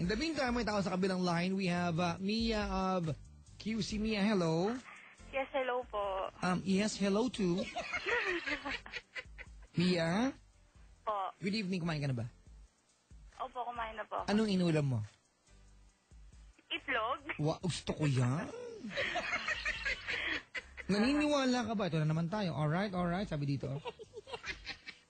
In the meantime, may tao sa kabilang line. We have Mia of QC. Mia, hello. Yes, hello po. Yes, hello too. Mia? Po. Good evening, kumain ka na ba? Opo, kumain na po. Anong inulam mo? Itlog? Gusto ko yan. Naniniwala ka ba? Ito na naman tayo. Alright, sabi dito.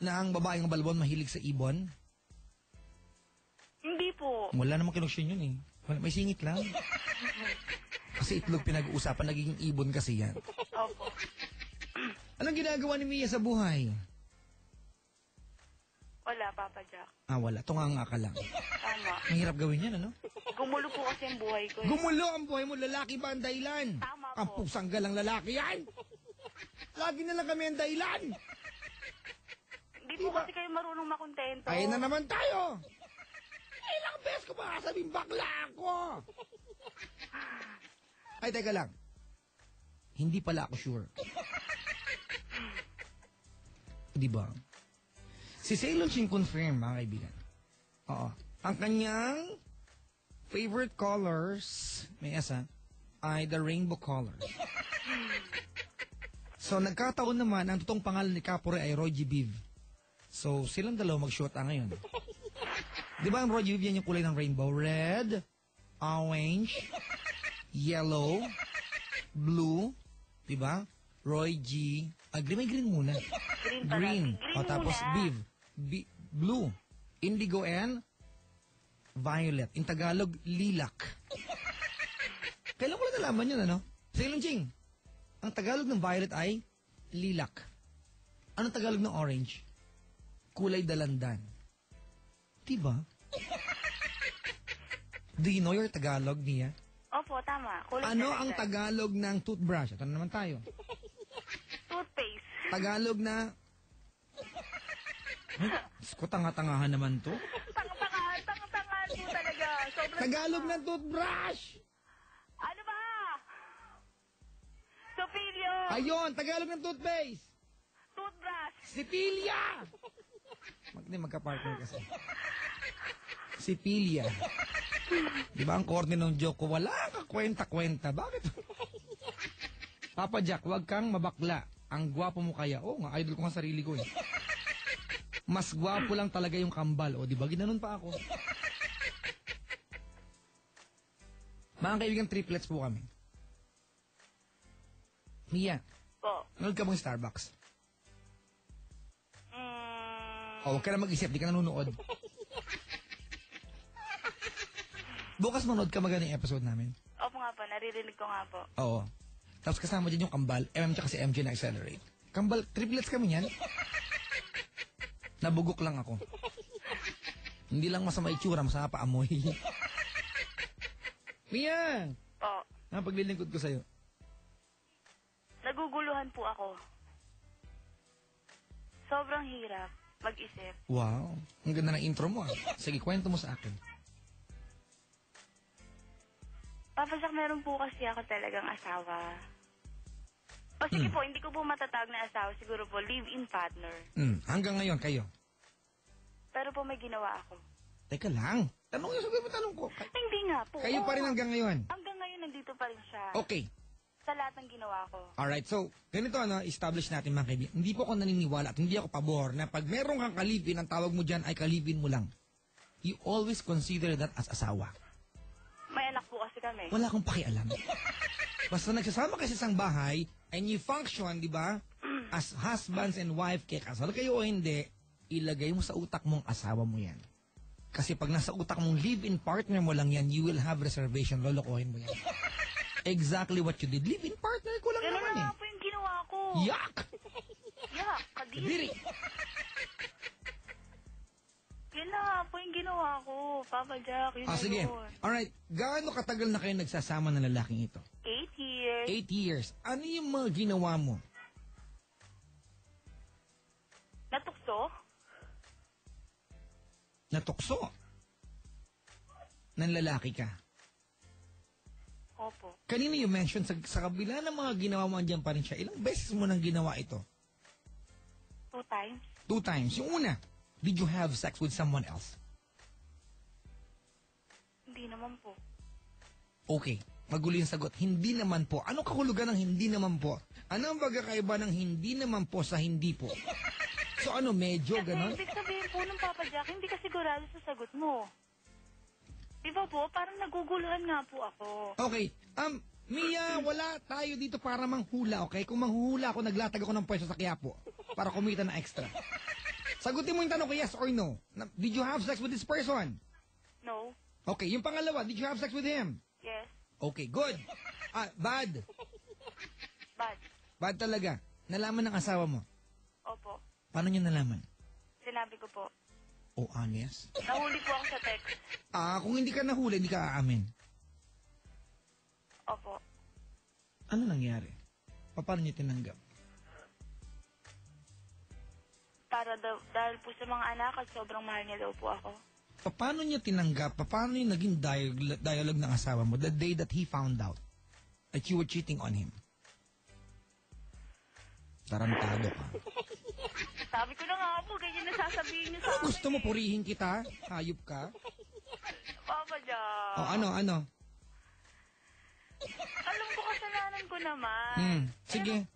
Na ang babaeng balbon mahilig sa ibon? Hindi po. Wala namang kinusyon yun eh. May singit lang. Kasi itlog pinag-uusapan, nagiging ibon kasi yan. Opo. Anong ginagawa ni Mia sa buhay? Wala, Papa Jack. Wala. Tunganga ka lang. Tama. Mahirap gawin yan, ano? Gumulo po kasi ang buhay ko. Gumulo ang buhay mo. Lalaki ba ang dahilan? Tama po. Ang pusang galang lalaki yan. Lagi na lang kami ang dahilan. Hindi po kasi kayo marunong makontento. Ayun na naman tayo. Ilang beses ko ba sabihin bakla ako? Ay, teka lang. Hindi pala ako sure. Diba? Si Sailor Chin confirm, mga kaibigan. Oo. Ang kanyang favorite colors, may asa, ay the rainbow colors. So, nagkataon naman, ang totoong pangalan ni Kapore ay Roy G. Biv. So, silang dalawa mag-shoot ngayon. Di ba ang Roy G. Biv yan yung kulay ng rainbow? Red, orange, yellow, blue, di ba? Roy G. May green muna. Green. O, tapos Biv. Blue. Indigo and violet. In Tagalog, lilac. Kailan ko lang nalaman yun, ano? Sailor Ching, ang Tagalog ng violet ay lilac. Anong Tagalog ng orange? Kulay dalandan. Diba? Do you know your Tagalog, Mia? Opo, tama. Kulay Ano dalandan. ang Tagalog ng toothbrush? Ito na naman tayo. Toothpaste. Tagalog na... Ko tanga-tangahan naman to. Tanga-tangahan po talaga. Sobrang Tagalog tanga. ng toothbrush! Ano ba? Sopilio. Ayun, Tagalog ng toothpaste! Toothbrush. Sipilia! Magka-partner kasi. Sipilia. Di ba ang corny ng joke ko? Wala ka kwenta-kwenta. Bakit? Papa Jack, wag kang mabakla. Ang gwapo mo kaya. Oo nga, idol ko nga sarili ko eh. Mas gwapo lang talaga yung kambal. O, di ba? Ginanon pa ako. Mga kaibigan, triplets po kami. Mia, Po. nanood ka mong Starbucks? Huwag ka na mag-isip, di ka nanonood. Bukas manood ka magaling episode namin. Opo nga po, naririnig ko nga po. Oo. Tapos kasama dyan yung kambal, tsaka si MJ na Accelerate. Kambal, triplets kami yan. Nabugok lang ako. Hindi lang masama itsura, masama pa amoy. Mia! Po. Paglilingkod ko sa'yo. Naguguluhan po ako. Sobrang hirap mag-isip. Wow. Ang ganda ng intro mo ah. Sige, kwento mo sa akin. Papa Jack, meron po kasi ako talagang asawa. O sige po, hindi ko po matatawag na asawa. Siguro po, live-in partner. Hanggang ngayon, kayo? Pero po may ginawa ako. Teka lang. Tanong yun, sabi mo tanong ko. Hindi nga po. Kayo pa rin hanggang ngayon? Hanggang ngayon, nandito pa rin siya. Okay. Sa lahat ng ginawa ko. Alright, so, ganito establish natin mga kaibigan. Hindi po ako naniniwala at hindi ako pabor na pag meron kang kalibin, ang tawag mo dyan ay kalibin mo lang. You always consider that as asawa. May anak po kasi kami. Wala akong pakialam. Basta nagsasama kayo sa isang bahay and you function, di ba? As husbands and wife, kaya kasal kayo o hindi, ilagay mo sa utak mong asawa mo yan. Kasi pag nasa utak mong live-in partner mo lang yan, you will have reservation, lolokohin mo yan. Exactly what you did. Live-in partner ko lang Ganun naman na eh. nga po yung ginawa ko. Yak! Yak, kadiri. Kadiri! Yun na nga po yung ginawa ko, Papa Jack. Yun na Sige. yun. Alright, gaano katagal na kayo nagsasama ng lalaking ito? 8 years. 8 years. Ano yung mga ginawa mo? Natukso? Natukso? Ng lalaki ka? Opo. Kanina you mentioned, sa kabila ng mga ginawa mo, andyan pa rin siya. Ilang beses mo nang ginawa ito? 2 times. 2 times. Yung una, did you have sex with someone else? Hindi naman po. Okay, magulo yung sagot. Hindi naman po. Anong kahulugan ng hindi naman po? Ano ang pagkakaiba ng hindi naman po sa hindi po? So ano, medyo ganon? Ibig sabihin po ng Papa Jack, hindi ka sigurado sa sagot mo. Di ba po? Parang naguguluhan nga po ako. Okay, Mia, wala tayo dito para manghula, okay? Kung manghuhula ako, naglatag ako ng pwesto sa Quiapo para kumita na extra. Sagutin mo yung tanong ko, yes or no. Did you have sex with this person? No? Okay, yung pangalawa, did you have sex with him? Yes? Okay, good. Bad. Bad? Bad talaga. Nalaman ng asawa mo. Opo. Paano niya nalaman? Sinabi ko po. Oh, honest? Nahuli po ako sa text. Kung hindi ka nahuli, hindi ka aamin. Opo. Ano nangyari? Paano niya tinanggap? Dahil po sa mga anak at sobrang mahal niya daw po ako. Paano niya tinanggap? Paano yung naging dialogue ng asawa mo the day that he found out that you were cheating on him? Tarantado ka. Sabi ko na nga po, ganyan na sasabihin niyo sa akin. Gusto mo purihin kita? Hayop ka? Papa Jack. Ano? Alam ko kasalanan ko naman. Sige.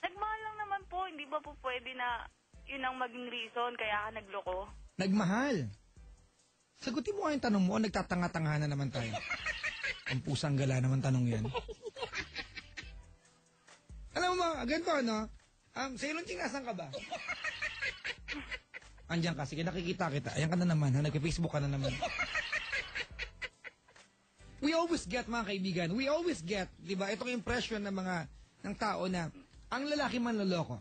Nagmahal lang naman po. Hindi ba po pwede na yun ang maging reason kaya ka nagloko? Nagmahal. Sagutin mo nga yung tanong mo o nagtatanga-tanga na naman tayo? Ang pusang gala naman tanong yan. Alam mo ba, ganito ano? Sa Ilonching, nasan ka ba? Andiyan ka, sige nakikita kita. Ayan ka na naman, nag-Facebook ka na naman. We always get, mga kaibigan, di ba? Itong impression ng tao na ang lalaki man loloko.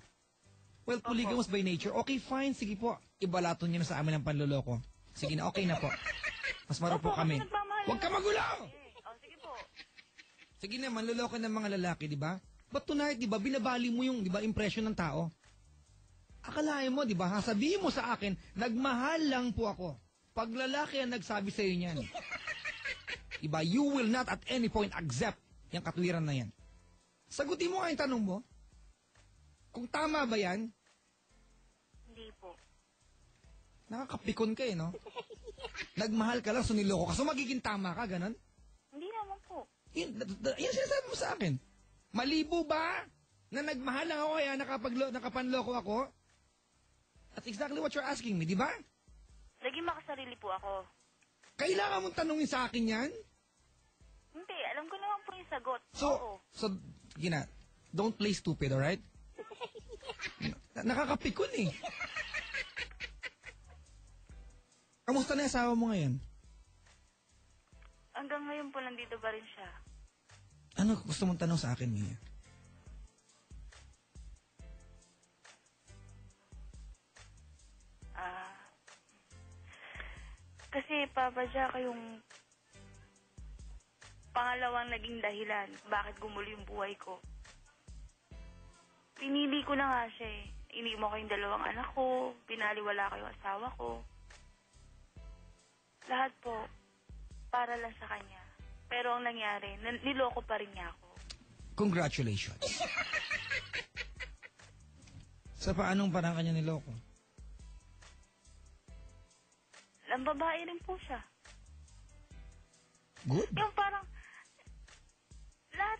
Well, polygamous by nature. Okay, fine, sige po. Ibalaton niyo na sa amin ang panloloko. Sige na, okay na po. Mas marupok kami. Huwag ka magulo! Sige po. Sige na, manloloko ng mga lalaki, di ba? But tonight, di ba, binabali mo yung, di ba, impression ng tao. Akalain mo, di ba, sabihin mo sa akin, nagmahal lang po ako. Pag lalaki ang nagsabi sa iyo niyan, di ba, you will not at any point accept yung katwiran na yan. Sagutin mo nga yung tanong mo. Kung tama ba yan? Hindi po. Nakakapikon ka no? Nagmahal ka lang, suniloko ka. So magiging tama ka, ganon? Hindi naman po. Yan sinasabi mo sa akin. Malibo ba na nagmahal lang ako kaya nakapanloko ako? That's exactly what you're asking me, di ba? Naging makasarili po ako. Kailangan mong tanungin sa akin yan? Hindi, alam ko naman po yung sagot. So, gina, don't play stupid, alright? Nakakapikon eh. Kamusta na yung asawa mo ngayon? Hanggang ngayon po nandito pa rin siya. Ano gusto mong tanong sa akin, Mia? Kasi Papa Jack, yung pangalawang naging dahilan bakit gumulo yung buhay ko. Pinili ko na nga siya eh. Iniwan ko yung dalawang anak ko, pinaliwala ko yung asawa ko. Lahat po, para lang sa kanya. Pero ang nangyari, niloko pa rin niya ako. Congratulations. Sa paanong parang kanya niloko? Ang babae rin po siya. Good.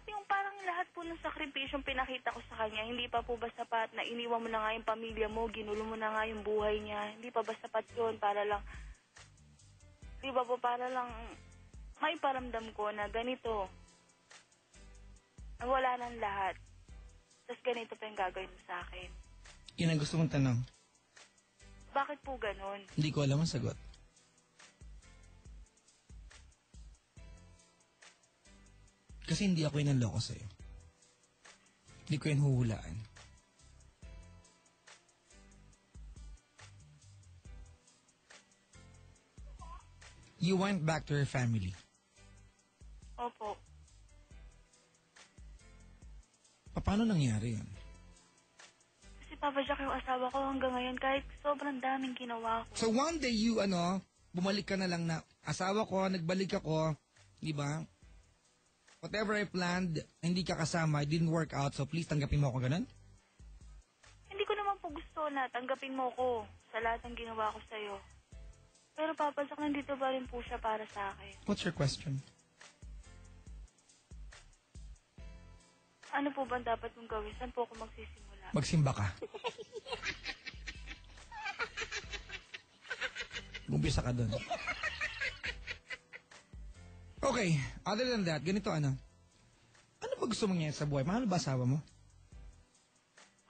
Yung parang lahat po ng sakripisyong pinakita ko sa kanya, hindi pa po ba sapat na iniwan mo na nga yung pamilya mo, ginulo mo na nga yung buhay niya, hindi pa ba sapat yun para lang, di ba po, para lang may paramdam ko na ganito, wala nang lahat, tapos ganito pa yung gagawin mo sa akin. Yun ang gusto mong tanong. Bakit po ganon? Hindi ko alam ang sagot. Kasi hindi ako yung nanloko sa'yo. Hindi ko yung huhulaan. You went back to your family. Opo. Paano nangyari yun? Kasi Papa Jack, yung asawa ko hanggang ngayon, kahit sobrang daming ginawa ko. So one day you, bumalik ka na lang na, asawa ko, nagbalik ako, di ba? Whatever I planned, hindi ka kasama, it didn't work out, so please tanggapin mo ako ganun? Hindi ko naman po gusto na tanggapin mo ko sa lahat ng ginawa ko sa'yo. Pero Papa Jack, nandito ba rin po siya para sa akin? What's your question? Ano po ba dapat kong gawin? Saan po ako magsisimula? Magsimba ka. Umpisa ka dun. Okay, other than that, ganito ano? Ano ba gusto mong nangyari sa buhay? Mahal ba asawa mo?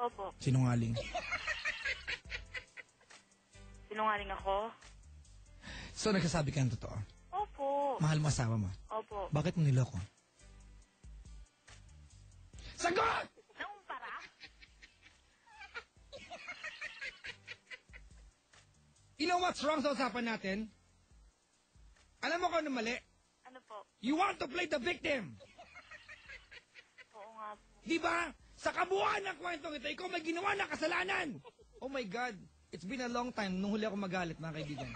Opo. Sinungaling. Sinungaling ako? So, nagsasabi ka ng totoo? Opo. Mahal mo asawa mo? Opo. Bakit mo niloko? Sagot! Naumpara? You know what's wrong sa usapan natin? Alam mo kung ano mali? Ano po? You want to play the victim. Oo nga po. Di ba? Sa kabuuan ng kwentong ito, ikaw may ginawa na kasalanan. Oh my God. It's been a long time nung huli ako magalit, mga kaibigan.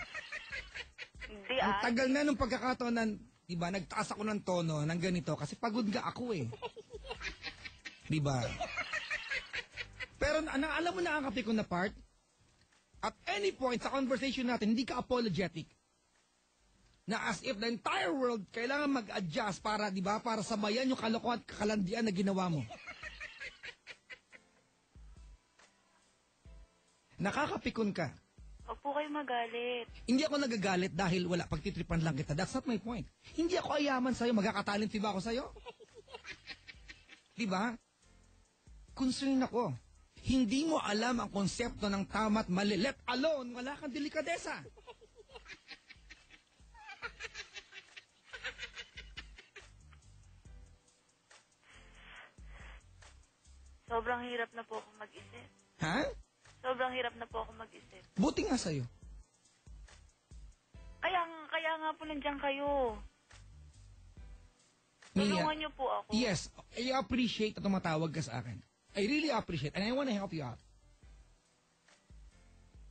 Hindi Ang tagal na nung pagkakataon na, di ba, nagtaas ako ng tono ng ganito kasi pagod nga ako eh. Di ba? Pero alam mo na ang kapikon na part? At any point sa conversation natin, hindi ka apologetic. Na as if the entire world kailangan mag-adjust para, di ba, para sabayan yung kalokohan at kakalandian na ginawa mo. Nakakapikon ka. Huwag po kayo magalit. Hindi ako nagagalit dahil wala, pagtitripan lang kita. That's not my point. Hindi ako ayaman sa'yo. Magkakatalent ba ako sa'yo? Diba? Concern ako. Hindi mo alam ang konsepto ng tama at mali. Let alone, wala kang delikadesa. Sobrang hirap na po ako mag-isip. Ha? Sobrang hirap na po ako mag-isip. Buti nga sa'yo. Kaya nga po nandiyan kayo. Mia, Tulungan niyo po ako. yes, I appreciate na tumatawag ka sa akin. I really appreciate and I want to help you out.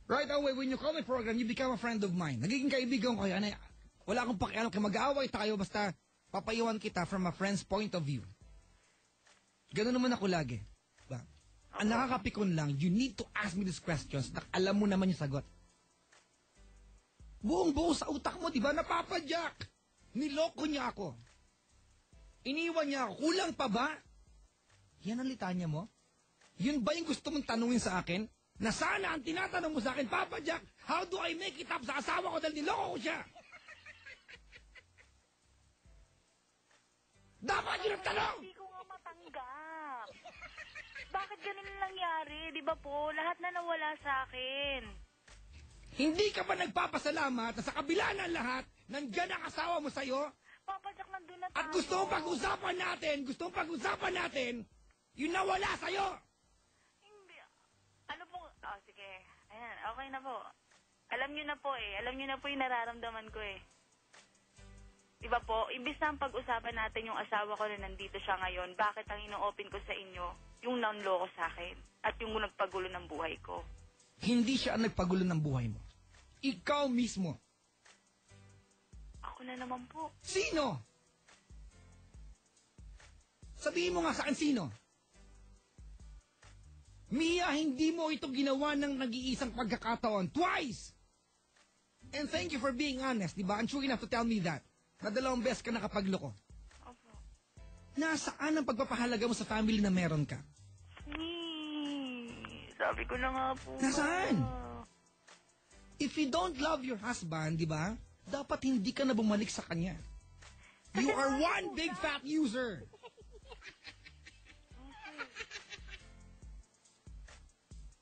Right away, when you call my program, you become a friend of mine. Nagiging kaibigan ko kayo. Wala akong pakialam kaya mag-aaway tayo basta papayuhan kita from a friend's point of view. Ganun naman ako lagi. Diba? Ang nakakapikon lang, you need to ask me these questions na alam mo naman yung sagot. Buong-buo sa utak mo, diba? Napapadyak. Niloko niya ako. Iniwan niya ako. Kulang pa ba? Yan ang litanya mo? Yun ba yung gusto mong tanungin sa akin? Na sana ang tinatanong mo sa akin, Papa Jack, how do I make it up sa asawa ko dahil niloko ko siya? Dapat yun ang tanong! Hindi ko nga matanggap. Bakit ganun nangyari? Di ba po, lahat na nawala sa akin. Hindi ka ba nagpapasalamat na sa kabila ng lahat, nandyan ang asawa mo sa'yo? Papa Jack, nandun na tayo. At gusto mong pag-usapan natin, yung nawala sa'yo! Hindi. Ano po? Oh, sige. Ayan, okay na po. Alam niyo na po eh. Alam niyo na po yung nararamdaman ko eh. Diba po, imbis na ang pag-usapan natin yung asawa ko na nandito siya ngayon, bakit ang ino-open ko sa inyo, yung nanloko sa akin, at yung nagpagulo ng buhay ko? Hindi siya ang nagpagulo ng buhay mo. Ikaw mismo. Ako na naman po. Sino? Sabihin mo nga sa akin sino? Mia, hindi mo ito ginawa ng nag-iisang pagkakataon. Twice! And thank you for being honest, di ba? And true enough to tell me that. Na 2 beses ka nakapagloko. Opo. Nasaan ang pagpapahalaga mo sa family na meron ka? Sabi ko na nga po. Nasaan? If you don't love your husband, di ba? Dapat hindi ka na bumalik sa kanya. You are one big fat user.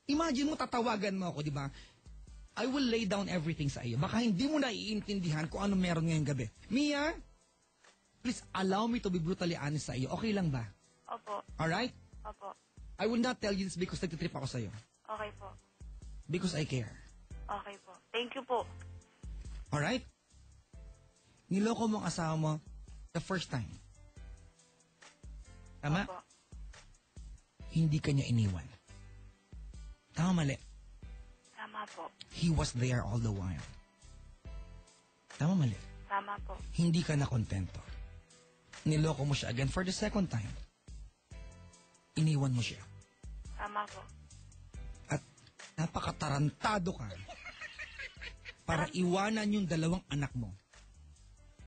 Imagine mo, tatawagan mo ako, di ba? I will lay down everything sa iyo. Baka hindi mo na iintindihan kung ano meron ngayong gabi. Mia, please allow me to be brutally honest sa iyo. Okay lang ba? Opo. Alright? Opo. I will not tell you this because nagtitrip ako sa iyo. Okay po. Because I care. Okay po. Thank you po. Alright? Niloko mo ang asawa mo the first time. Tama? Opo. Hindi ka niya iniwan. Tama, mali. Tama po. He was there all the while. Tama, mali. Tama po. Hindi ka na kontento. Niloko mo siya again for the second time. Iniwan mo siya. Tama po. At napakatarantado ka para iwanan yung dalawang anak mo?